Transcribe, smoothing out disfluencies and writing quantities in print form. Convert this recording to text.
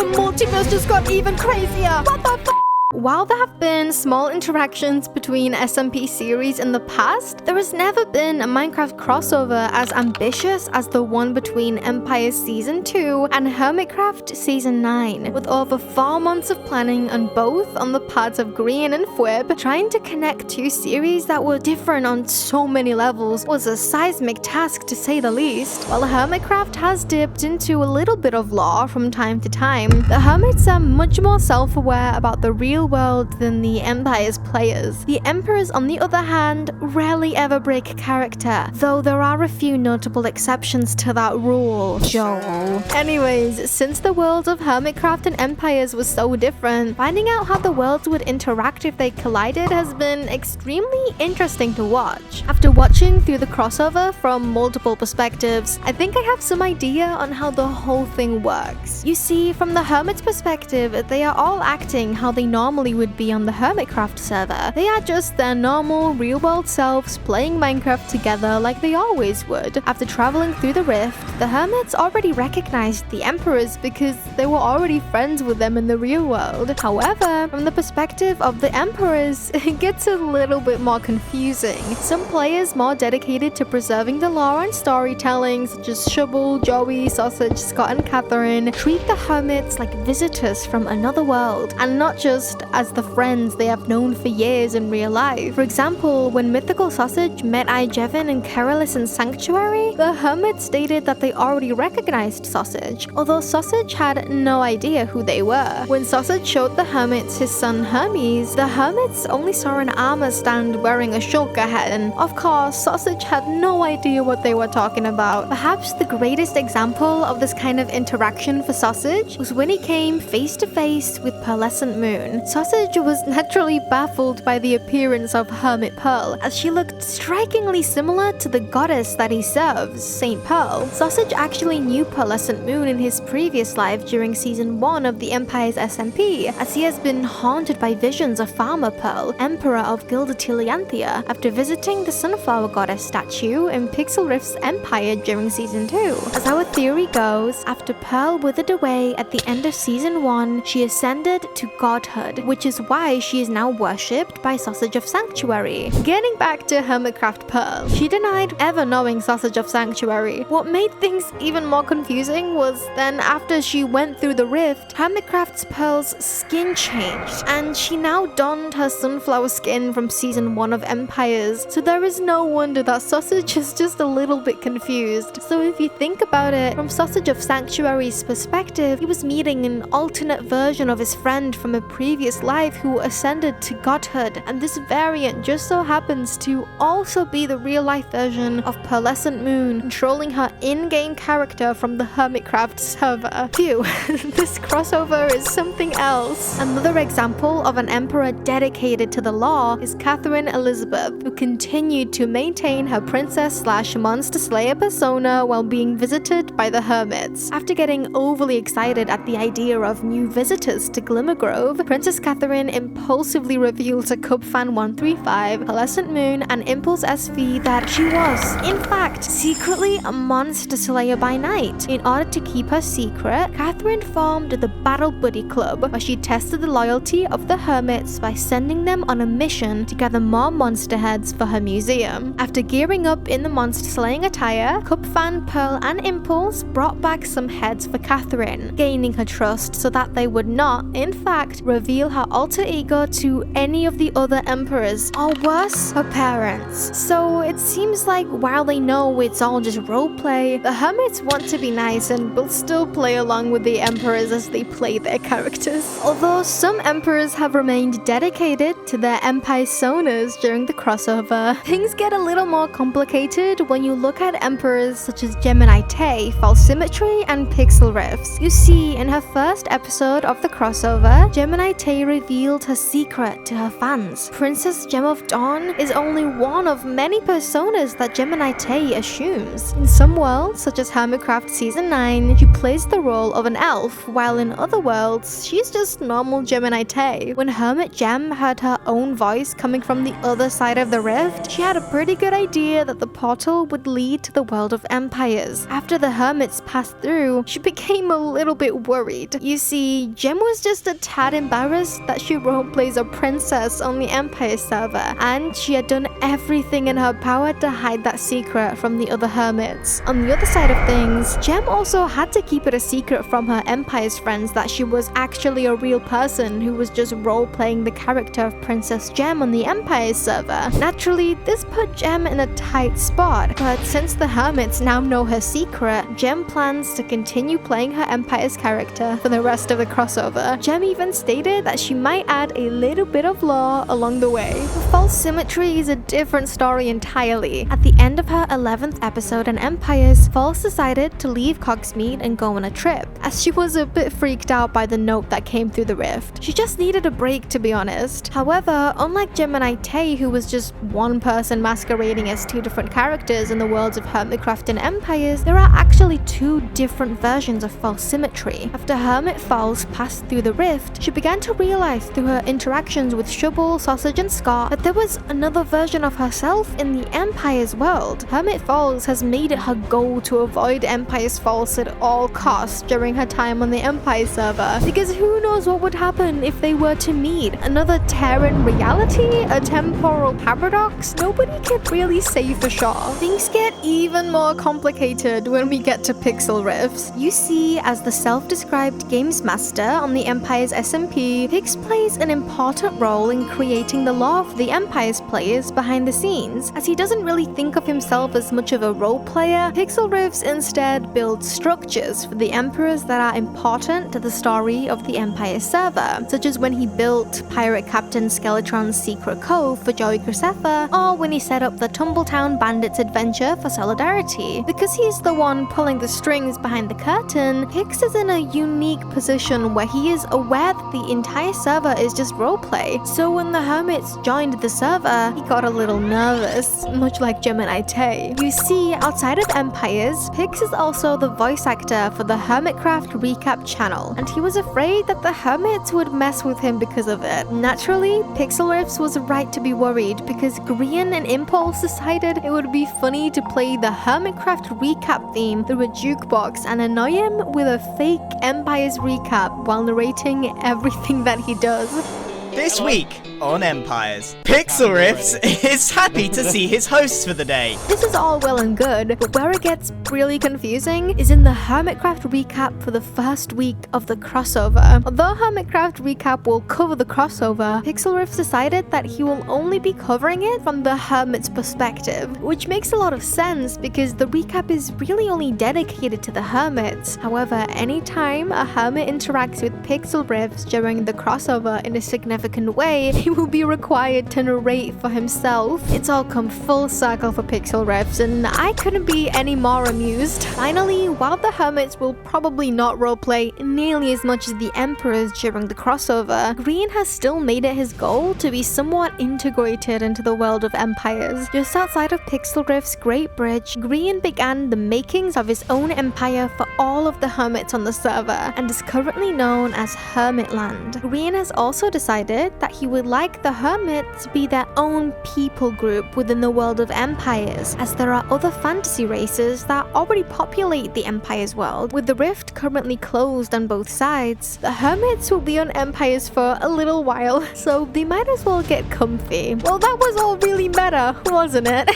The multiverse just got even crazier. What the f? While there have been small interactions between SMP series in the past, there has never been a Minecraft crossover as ambitious as the one between Empires Season 2 and Hermitcraft Season 9, with over 4 months of planning on both on the parts of Green and Fwib. Trying to connect two series that were different on so many levels was a seismic task to say the least. While Hermitcraft has dipped into a little bit of lore from time to time, the Hermits are much more self-aware about the real world than the Empire's players. The Emperors, on the other hand, rarely ever break character, though there are a few notable exceptions to that rule. Joel. Anyways, since the worlds of Hermitcraft and Empires was so different, finding out how the worlds would interact if they collided has been extremely interesting to watch. After watching through the crossover from multiple perspectives, I think I have some idea on how the whole thing works. You see, from the Hermit's perspective, they are all acting how they normally would be on the Hermitcraft server. They are just their normal, real-world selves playing Minecraft together like they always would. After traveling through the rift, the Hermits already recognized the Emperors because they were already friends with them in the real world. However, from the perspective of the Emperors, it gets a little bit more confusing. Some players more dedicated to preserving the lore and storytelling, such as Shovel, Joey, Sausage, Scott, and Catherine, treat the Hermits like visitors from another world, and not just as the friends they have known for years in real life. For example, when Mythical Sausage met Jevin and Carolus in Sanctuary, the Hermits stated that they already recognized Sausage, although Sausage had no idea who they were. When Sausage showed the Hermits his son Hermes, the Hermits only saw an armor stand wearing a shulker head, and of course, Sausage had no idea what they were talking about. Perhaps the greatest example of this kind of interaction for Sausage was when he came face to face with Pearlescent Moon. Sausage was naturally baffled by the appearance of Hermit Pearl, as she looked strikingly similar to the goddess that he serves, Saint Pearl. Sausage actually knew Pearlescent Moon in his previous life during Season 1 of the Empire's SMP, as he has been haunted by visions of Farmer Pearl, Emperor of Gildatilianthia, after visiting the Sunflower Goddess statue in Pixel Rift's Empire during Season 2. As our theory goes, after Pearl withered away at the end of Season 1, she ascended to godhood, which is why she is now worshipped by Sausage of Sanctuary. Getting back to Hermitcraft Pearl, she denied ever knowing Sausage of Sanctuary. What made things even more confusing was then after she went through the rift, Hermitcraft's Pearl's skin changed, and she now donned her sunflower skin from Season 1 of Empires, so there is no wonder that Sausage is just a little bit confused. So if you think about it, from Sausage of Sanctuary's perspective, he was meeting an alternate version of his friend from a previous life who ascended to godhood, and this variant just so happens to also be the real-life version of Pearlescent Moon, controlling her in-game character from the Hermitcraft server. Phew, this crossover is something else. Another example of an emperor dedicated to the lore is Catherine Elizabeth, who continued to maintain her princess/monster slayer persona while being visited by the Hermits. After getting overly excited at the idea of new visitors to Glimmergrove, Princess Catherine impulsively revealed to CubFan135, Pearlescent Moon, and Impulse SV that she was, in fact, secretly a monster slayer by night. In order to keep her secret, Catherine formed the Battle Buddy Club, where she tested the loyalty of the Hermits by sending them on a mission to gather more monster heads for her museum. After gearing up in the monster slaying attire, CubFan, Pearl, and Impulse brought back some heads for Catherine, gaining her trust so that they would not, in fact, reveal her alter ego to any of the other emperors, or worse, her parents. So it seems like while they know it's all just roleplay, the Hermits want to be nice and will still play along with the emperors as they play their characters. Although some emperors have remained dedicated to their empire personas during the crossover, things get a little more complicated when you look at emperors such as Gemini Tay, False Symmetry, and Pixel Rifts. You see, in her first episode of the crossover, Gemini Tay Tay revealed her secret to her fans. Princess Gem of Dawn is only one of many personas that Gemini Tay assumes. In some worlds, such as Hermitcraft Season 9, she plays the role of an elf, while in other worlds, she's just normal Gemini Tay. When Hermit Gem heard her own voice coming from the other side of the rift, she had a pretty good idea that the portal would lead to the world of empires. After the hermits passed through, she became a little bit worried. You see, Gem was just a tad embarrassed that she roleplays a princess on the Empire server, and she had done everything in her power to hide that secret from the other hermits. On the other side of things, Gem also had to keep it a secret from her Empire's friends that she was actually a real person who was just role-playing the character of Princess Gem on the Empire server. Naturally, this put Gem in a tight spot, but since the hermits now know her secret, Gem plans to continue playing her Empire's character for the rest of the crossover. Gem even stated that she might add a little bit of lore along the way. The false symmetry is a different story entirely. At the end of her 11th episode in Empires, False decided to leave Cogsmeade and go on a trip, as she was a bit freaked out by the note that came through the rift. She just needed a break, to be honest. However, unlike Gemini Tay, who was just one person masquerading as two different characters in the worlds of Hermitcraft and Empires, there are actually two different versions of false symmetry. After Hermit False passed through the rift, she began to realize through her interactions with Shubble, Sausage, and Scott that there was another version of herself in the Empire's world. Hermit Falls has made it her goal to avoid Empire's False at all costs during her time on the Empire server, because who knows what would happen if they were to meet. Another Terran reality? A temporal paradox? Nobody can really say for sure. Things get even more complicated when we get to Pixel Rifts. You see, as the self-described games master on the Empire's SMP, Pix plays an important role in creating the lore of the Empire's players behind the scenes. As he doesn't really think of himself as much of a role player, Pixel Rifts instead builds structures for the emperors that are important to the story of the Empire server, such as when he built Pirate Captain Skeletron's secret cove for Joey Graceffa, or when he set up the Tumbletown Bandits adventure for Solidarity. Because he's the one pulling the strings behind the curtain, Pix is in a unique position where he is aware that the entire server is just roleplay. So when the hermits joined the server, he got a little nervous, much like Gemini Tay. You see, outside of Empires, Pix is also the voice actor for the Hermitcraft recap channel, and he was afraid that the hermits would mess with him because of it. Naturally, Pixel Rifts was right to be worried because Grian and Impulse decided it would be funny to play the Hermitcraft recap theme through a jukebox and annoy him with a fake Empires recap while narrating everything that he does. This week on Empires, Pixel Rifts is happy to see his hosts for the day. This is all well and good, but where it gets really confusing is in the Hermitcraft recap for the first week of the crossover. Although Hermitcraft recap will cover the crossover, Pixel Rifts decided that he will only be covering it from the hermit's perspective, which makes a lot of sense because the recap is really only dedicated to the hermits. However, anytime a hermit interacts with Pixel Rifts during the crossover in a significant way, he will be required to narrate for himself. It's all come full circle for Pixel Rifts, and I couldn't be any more amused. Finally, while the hermits will probably not roleplay nearly as much as the emperors during the crossover, Green has still made it his goal to be somewhat integrated into the world of Empires. Just outside of Pixel Rift's Great Bridge, Green began the makings of his own empire for all of the hermits on the server, and is currently known as Hermitland. Green has also decided that he would like the hermits to be their own people group within the world of Empires, as there are other fantasy races that already populate the Empire's world. With the rift currently closed on both sides, the hermits will be on Empires for a little while, so they might as well get comfy. Well, that was all really meta, wasn't it?